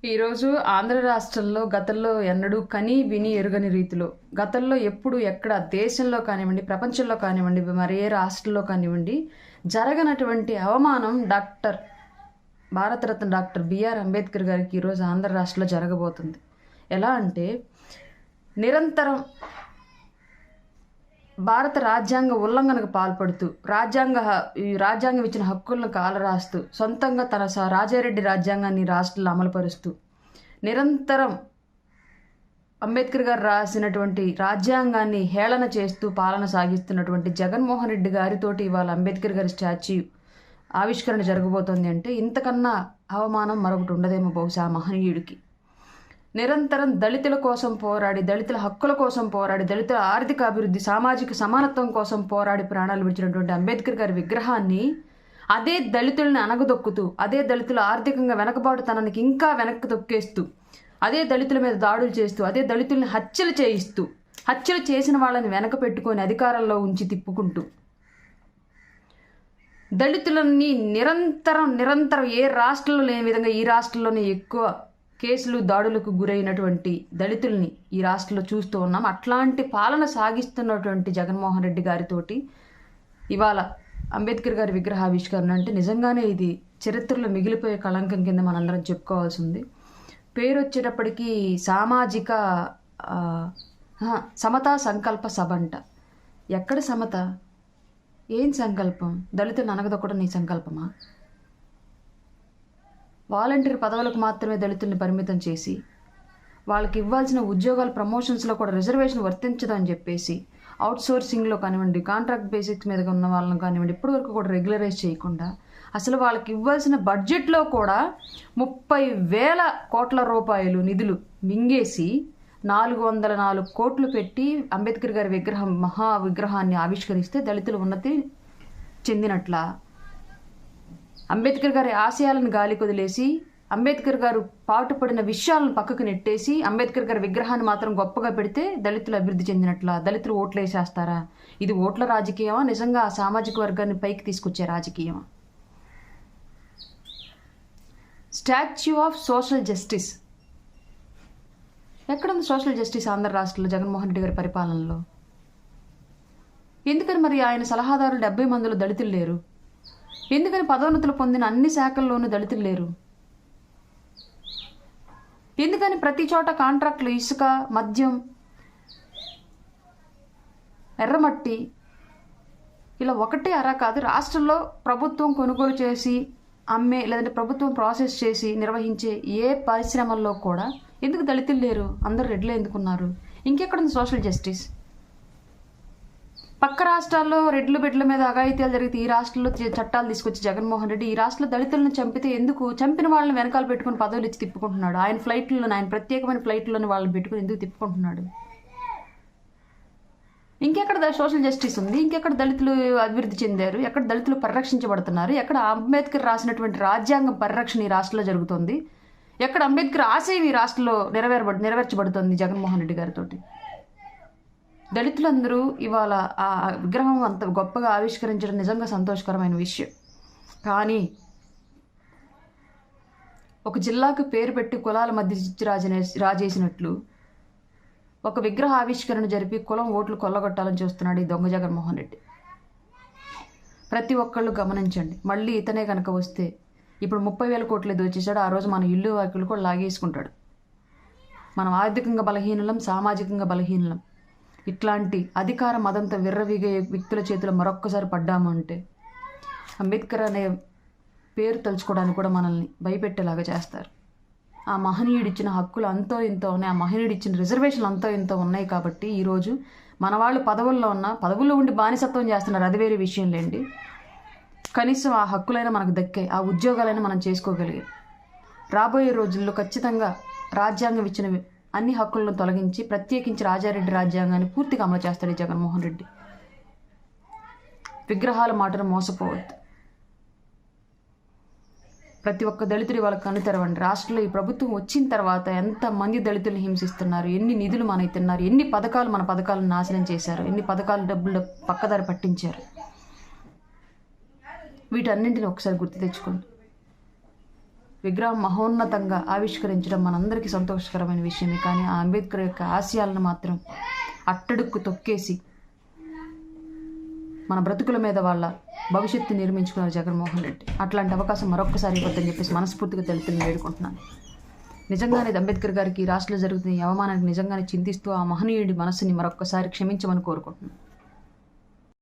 ఈరోజు ఆంధ్ర రాష్ట్రంలో గతంలో ఎన్నడూ కని విని ఎరుగని రీతిలో గతంలో ఎప్పుడు ఎక్కడ దేశంలో కానివ్వండి, ప్రపంచంలో కానివ్వండి, మరి ఏ రాష్ట్రంలో కానివ్వండి జరగనటువంటి అవమానం భారతరత్న డాక్టర్ బిఆర్ అంబేద్కర్ గారికి ఈరోజు ఆంధ్ర రాష్ట్రంలో జరగబోతుంది. ఎలా అంటే నిరంతరం భారత రాజ్యాంగ ఉల్లంఘనకు పాల్పడుతూ రాజ్యాంగం ఇచ్చిన హక్కులను కాలరాస్తూ సొంతంగా తన రాజారెడ్డి రాజ్యాంగాన్ని రాష్ట్రంలో అమలుపరుస్తూ నిరంతరం అంబేద్కర్ గారు రాసినటువంటి రాజ్యాంగాన్ని హేళన చేస్తూ పాలన సాగిస్తున్నటువంటి జగన్మోహన్ రెడ్డి గారితోటి ఇవాళ అంబేద్కర్ గారి స్టాచ్యూ ఆవిష్కరణ జరగబోతోంది అంటే ఇంతకన్నా అవమానం మరొకటి ఉండదేమో బహుశా మహనీయుడికి. నిరంతరం దళితుల కోసం పోరాడి, దళితుల హక్కుల కోసం పోరాడి, దళితుల ఆర్థిక అభివృద్ధి, సామాజిక సమానత్వం కోసం పోరాడి ప్రాణాలు విడిచినటువంటి అంబేద్కర్ గారి విగ్రహాన్ని అదే దళితుల్ని అనగదొక్కుతూ, అదే దళితుల ఆర్థికంగా వెనకబాటుతనానికి ఇంకా వెనక్కి తొక్కేస్తూ, అదే దళితుల మీద దాడులు చేస్తూ, అదే దళితుల్ని హత్యలు చేయిస్తూ, హత్యలు చేసిన వాళ్ళని వెనక పెట్టుకొని అధికారంలో ఉంచి తిప్పుకుంటూ, దళితులని నిరంతరం ఏ రాష్ట్రంలో లేని విధంగా ఈ రాష్ట్రంలోనే ఎక్కువ కేసులు దాడులకు గురైనటువంటి దళితుల్ని ఈ రాష్ట్రంలో చూస్తూ ఉన్నాం. అట్లాంటి పాలన సాగిస్తున్నటువంటి జగన్మోహన్ రెడ్డి గారితోటి ఇవాళ అంబేద్కర్ గారి విగ్రహావిష్కరణ అంటే నిజంగానే ఇది చరిత్రలో మిగిలిపోయే కళంకం కింద మనందరం చెప్పుకోవాల్సి ఉంది. పేరు వచ్చేటప్పటికీ సామాజిక సమతా సంకల్ప సభ అంట. ఎక్కడ సమత? ఏం సంకల్పం? దళితులను అనగదొక్కడం నీ సంకల్పమా? వాలంటీర్ పదవులకు మాత్రమే దళితుల్ని పరిమితం చేసి వాళ్ళకి ఇవ్వాల్సిన ఉద్యోగాల ప్రమోషన్స్లో కూడా రిజర్వేషన్ వర్తించదని చెప్పేసి అవుట్సోర్సింగ్లో కానివ్వండి, కాంట్రాక్ట్ బేసిక్స్ మీద ఉన్న వాళ్ళని కానివ్వండి ఇప్పటివరకు కూడా రెగ్యులరైజ్ చేయకుండా అసలు వాళ్ళకి ఇవ్వాల్సిన బడ్జెట్లో కూడా 30,000 కోట్ల రూపాయలు నిధులు మింగేసి 404 కోట్లు పెట్టి అంబేద్కర్ గారి మహా విగ్రహాన్ని ఆవిష్కరిస్తే దళితులు ఉన్నతి చెందినట్ల. అంబేద్కర్ గారి ఆశయాలను గాలి కొదిలేసి అంబేద్కర్ గారు పాటుపడిన విషయాలను పక్కకు నెట్టేసి అంబేద్కర్ గారి విగ్రహాన్ని మాత్రం గొప్పగా పెడితే దళితులు అభివృద్ధి చెందినట్ల. దళితులు ఓట్లు వేసేస్తారా? ఇది ఓట్ల రాజకీయమా? నిజంగా ఆ సామాజిక వర్గాన్ని పైకి తీసుకొచ్చే రాజకీయమా? స్టాచ్యూ ఆఫ్ సోషల్ జస్టిస్ ఎక్కడుంది? సోషల్ జస్టిస్ ఆంధ్ర రాష్ట్రంలో జగన్మోహన్ రెడ్డి గారి పరిపాలనలో ఎందుకని మరి ఆయన సలహాదారులు 70 మందిలో దళితులు లేరు? ఎందుకని పదోన్నతులు పొందిన అన్ని శాఖల్లోనూ దళితులు లేరు? ఎందుకని ప్రతి చోట కాంట్రాక్టులు ఇసుక, మద్యం, ఎర్రమట్టి ఇలా ఒకటే అరా కాదు రాష్ట్రంలో ప్రభుత్వం కొనుగోలు చేసి అమ్మే లేదంటే ప్రభుత్వం ప్రాసెస్ చేసి నిర్వహించే ఏ పరిశ్రమల్లో కూడా ఎందుకు దళితులు లేరు? అందరూ రెడ్లే ఎందుకున్నారు? ఇంకెక్కడుంది సోషల్ జస్టిస్? పక్క రాష్ట్రాల్లో రెడ్లు బిడ్డల మీద అఘాయిత్యాలు జరిగితే ఈ రాష్ట్రంలో చట్టాలు తీసుకొచ్చి జగన్మోహన్ రెడ్డి ఈ రాష్ట్రంలో దళితులను చంపితే ఎందుకు చంపిన వాళ్ళని వెనకాల పెట్టుకుని పదవులు ఇచ్చి తిప్పుకుంటున్నాడు? ఆయన ప్రత్యేకమైన ఫ్లైట్లోని వాళ్ళని పెట్టుకుని ఎందుకు తిప్పుకుంటున్నాడు? ఇంకెక్కడ సోషల్ జస్టిస్ ఉంది? ఇంకెక్కడ దళితులు అభివృద్ధి చెందారు? ఎక్కడ దళితులు పరిరక్షించబడుతున్నారు? ఎక్కడ అంబేద్కర్ రాసినటువంటి రాజ్యాంగం పరిరక్షణ ఈ రాష్ట్రంలో జరుగుతుంది? ఎక్కడ అంబేద్కర్ ఆశయం ఈ రాష్ట్రంలో నెరవేర్చబడుతుంది జగన్మోహన్ రెడ్డి గారితో? దళితులందరూ ఇవాళ ఆ విగ్రహం అంత గొప్పగా ఆవిష్కరించడం నిజంగా సంతోషకరమైన విషయం. కానీ ఒక జిల్లాకు పేరు పెట్టి కులాల మధ్య రాజేసినట్లు ఒక విగ్రహ ఆవిష్కరణ జరిపి కులం ఓట్లు కొల్లగొట్టాలని చూస్తున్నాడు ఈ దొంగ జగన్మోహన్ రెడ్డి. ప్రతి ఒక్కళ్ళు గమనించండి. మళ్ళీ ఇతనే కనుక వస్తే ఇప్పుడు 30,000 కోట్లు దోచేశాడు. ఆ రోజు మన ఇల్లు వాకిలు కూడా లాగేసుకుంటాడు. మనం ఆర్థికంగా బలహీనులం, సామాజికంగా బలహీనులం. ఇట్లాంటి అధికార మదంతో విర్రవీగే వ్యక్తుల చేతిలో మరొక్కసారి పడ్డాము అంటే అంబేద్కర్ అనే పేరు తలుచుకోవడానికి కూడా మనల్ని భయపెట్టేలాగా చేస్తారు. ఆ మహనీయుడు ఇచ్చిన హక్కులు అంతో ఇంతో ఉన్నాయి, ఆ మహనీయుడు ఇచ్చిన రిజర్వేషన్లు అంతో ఇంతో ఉన్నాయి. కాబట్టి ఈరోజు మన వాళ్ళు పదవుల్లో ఉండి బానిసత్వం చేస్తున్నారు, అది వేరే విషయం లేండి. కనీసం ఆ హక్కులైనా మనకు దక్కాయి, ఆ ఉద్యోగాలైనా మనం చేసుకోగలిగాం. రాబోయే రోజుల్లో ఖచ్చితంగా రాజ్యాంగం ఇచ్చిన అన్ని హక్కులను తొలగించి ప్రత్యేకించి రాజారెడ్డి రాజ్యాంగాన్ని పూర్తిగా అమలు చేస్తాడు జగన్మోహన్ రెడ్డి. విగ్రహాల మాటను మోసపోవద్దు. ప్రతి ఒక్క దళితుడి వాళ్ళకి కన్ను తెరవండి. రాష్ట్రంలో ఈ ప్రభుత్వం వచ్చిన తర్వాత ఎంతమంది దళితులను హింసిస్తున్నారు, ఎన్ని నిధులు మనకి తిన్నారు, ఎన్ని పథకాలు మన పథకాలను నాశనం చేశారు, ఎన్ని పథకాలు డబ్బులు పక్కదారి పట్టించారు. వీటన్నింటిని ఒకసారి గుర్తు తెచ్చుకోండి. విగ్రహం మహోన్నతంగా ఆవిష్కరించడం మనందరికీ సంతోషకరమైన విషయమే. కానీ ఆ అంబేద్కర్ యొక్క ఆశయాలను మాత్రం అట్టడుక్కు తొక్కేసి మన బ్రతుకుల మీద వాళ్ళ భవిష్యత్తు నిర్మించుకున్నారు జగన్మోహన్ రెడ్డి. అట్లాంటి అవకాశం మరొక్కసారి ఇవ్వద్దని చెప్పేసి మనస్ఫూర్తిగా దళితులను వేడుకుంటున్నాను. నిజంగానే అంబేద్కర్ గారికి రాష్ట్రంలో జరుగుతున్న ఈ అవమానానికి నిజంగానే చింతిస్తూ ఆ మహనీయుడి మనస్సుని మరొక్కసారి క్షమించమని కోరుకుంటున్నాను.